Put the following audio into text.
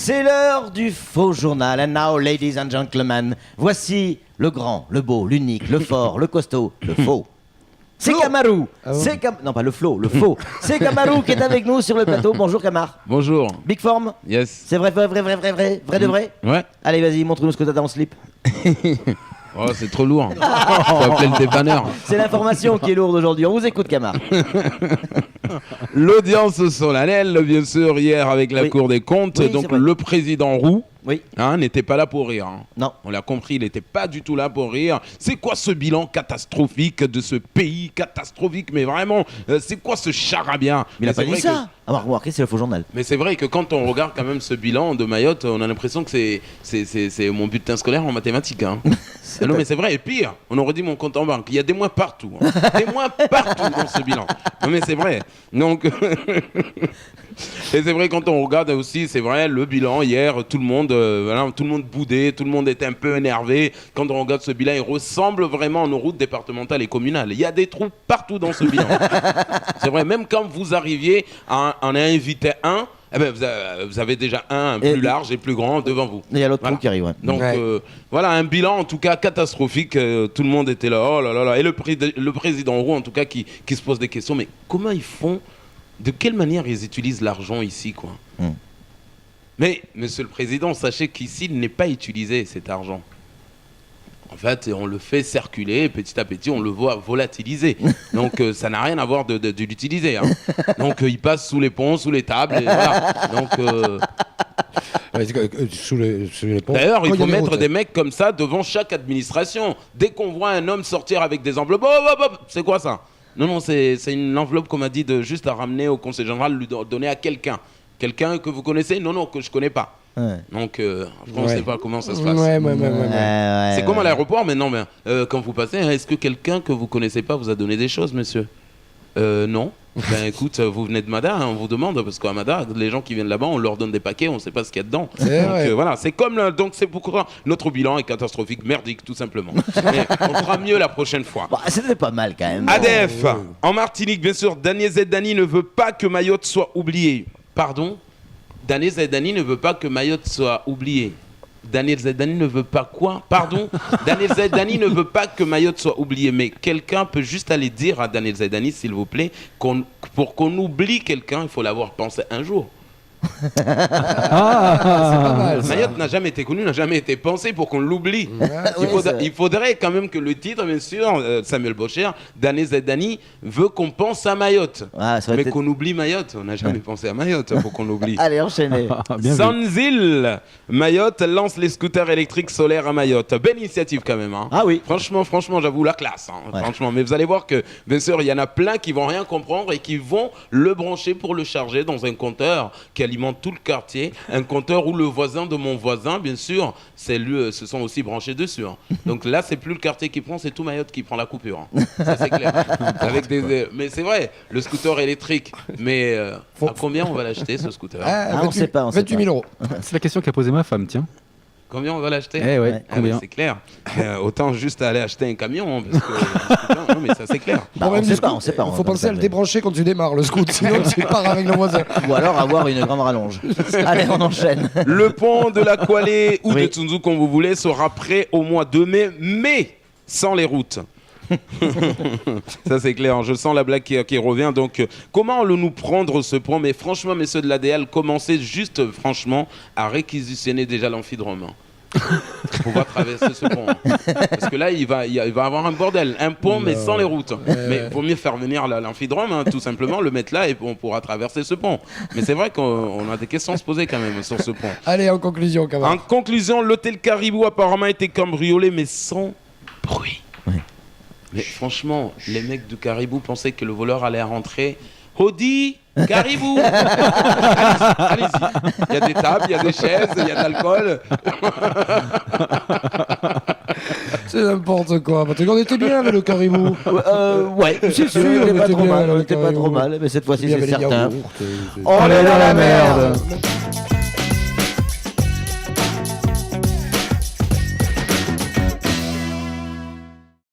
C'est l'heure du faux journal. And now, ladies and gentlemen, voici le grand, le beau, l'unique, le fort, le costaud, le faux. C'est Kamarou. Non, pas le flow, le faux. C'est Kamarou qui est avec nous sur le plateau. Bonjour Kamar. Bonjour. Big form. Yes. C'est vrai de vrai. Ouais. Allez, vas-y, montre-nous ce que t'as dans le slip. Oh, c'est trop lourd. Faut appeler le dépanneur. C'est l'information qui est lourde aujourd'hui. On vous écoute, Kamar. L'audience solennelle, bien sûr, hier avec la Cour des comptes. Oui, donc le président Roux n'était pas là pour rire. Non. On l'a compris, il n'était pas du tout là pour rire. C'est quoi ce bilan catastrophique de ce pays catastrophique? Mais vraiment, c'est quoi ce charabia? Mais il n'a pas dit ça. Ah, remarquez, c'est le faux journal. Mais c'est vrai que quand on regarde quand même ce bilan de Mayotte, on a l'impression que c'est mon bulletin scolaire en mathématiques. Non mais c'est vrai, et pire, on aurait dit mon compte en banque. Il y a des moins partout. Des moins partout dans ce bilan. Non mais c'est vrai. Donc, et c'est vrai quand on regarde aussi, c'est vrai, le bilan hier, tout le monde boudait, tout le monde était un peu énervé. Quand on regarde ce bilan, il ressemble vraiment à nos routes départementales et communales. Il y a des trous partout dans ce bilan. C'est vrai, même quand vous arriviez à en inviter un, eh ben, vous avez déjà un plus large et plus grand devant vous. Il y a l'autre trou qui arrive. Ouais. Donc voilà, un bilan en tout cas catastrophique. Tout le monde était là, oh là là là. Et le président Roux en tout cas qui se pose des questions. Mais comment ils font? De quelle manière ils utilisent l'argent ici, quoi? Mais monsieur le président, sachez qu'ici il n'est pas utilisé cet argent. En fait, on le fait circuler et petit à petit, on le voit volatiliser. Donc, ça n'a rien à voir de l'utiliser. Donc, il passe sous les ponts, sous les tables. Et voilà. Donc, sous les ponts. D'ailleurs, il faut mettre des mecs comme ça devant chaque administration. Dès qu'on voit un homme sortir avec des enveloppes, c'est quoi ça? Non, c'est une enveloppe qu'on m'a dit de juste à ramener au conseil général, lui donner à quelqu'un. Quelqu'un que vous connaissez? Non, que je ne connais pas. Donc, on ne sait pas comment ça se passe. C'est comme à l'aéroport, mais non, quand vous passez, est-ce que quelqu'un que vous ne connaissez pas vous a donné des choses, monsieur? Non. Ben écoute, vous venez de Mada, on vous demande, parce qu'à Mada, les gens qui viennent là-bas, on leur donne des paquets, on ne sait pas ce qu'il y a dedans. Donc voilà, c'est comme donc c'est pourquoi notre bilan est catastrophique, merdique, tout simplement. Mais on fera mieux la prochaine fois. Bah, c'était pas mal quand même. ADF, en Martinique, bien sûr, Daniel Zedani ne veut pas que Mayotte soit oubliée. Pardon? Daniel Zedani ne veut pas que Mayotte soit oubliée. Daniel Zedani ne veut pas quoi? Pardon? Daniel Zedani ne veut pas que Mayotte soit oubliée. Mais quelqu'un peut juste aller dire à Daniel Zedani, s'il vous plaît, pour qu'on oublie quelqu'un, il faut l'avoir pensé un jour. C'est pas mal, ça. Mayotte n'a jamais été connue, n'a jamais été pensée pour qu'on l'oublie. Il faudrait quand même que le titre, bien sûr, Samuel Bocher, Daniel Zedani veut qu'on pense à Mayotte. Mais qu'on oublie Mayotte. On n'a jamais pensé à Mayotte pour qu'on l'oublie. Allez, enchaînez. Sanzil, Mayotte lance les scooters électriques solaires à Mayotte. Belle initiative quand même. Ah oui. Franchement, j'avoue la classe. Franchement, mais vous allez voir que, bien sûr, il y en a plein qui vont rien comprendre et qui vont le brancher pour le charger dans un compteur qui alimente tout le quartier, un compteur où le voisin de mon voisin, bien sûr, se sont aussi branchés dessus. Donc là, c'est plus le quartier qui prend, c'est tout Mayotte qui prend la coupure. Ça, c'est clair. Mais c'est vrai, le scooter électrique. Mais à combien on va l'acheter, ce scooter? On ne sait pas. 28 000 euros. C'est la question qu'a posée ma femme, tiens. Combien on va l'acheter? Combien? C'est clair. Autant juste aller acheter un camion. Parce que, non, mais ça, c'est clair. On sait pas. Il faut penser à le débrancher quand tu démarres le scoot, sinon tu pars avec le voisin. Ou alors avoir une grande rallonge. Allez, on enchaîne. Le pont de la Kwale ou de Tsunzu, comme vous voulez, sera prêt au mois de mai, mais sans les routes. Ça c'est clair, je sens la blague qui revient. Donc comment allons-nous prendre ce pont? Mais franchement, messieurs de l'ADL, commencez juste franchement à réquisitionner déjà l'amphidrome pour pouvoir traverser ce pont. Parce que là il va avoir un bordel, un pont mais sans les routes. Mais il vaut mieux faire venir l'amphidrome, tout simplement, le mettre là et on pourra traverser ce pont. Mais c'est vrai qu'on a des questions à se poser quand même sur ce pont. Allez, en conclusion, camarade. En conclusion, l'hôtel Caribou apparemment a été cambriolé mais sans bruit. Mais franchement, les mecs du Caribou pensaient que le voleur allait rentrer. Hodi, Caribou. Allez-y. Il y a des tables, il y a des chaises, il y a de l'alcool. C'est n'importe quoi. On était bien avec le Caribou. C'est sûr, on n'était pas trop mal. Mais cette fois-ci, c'est certain. On est dans la merde.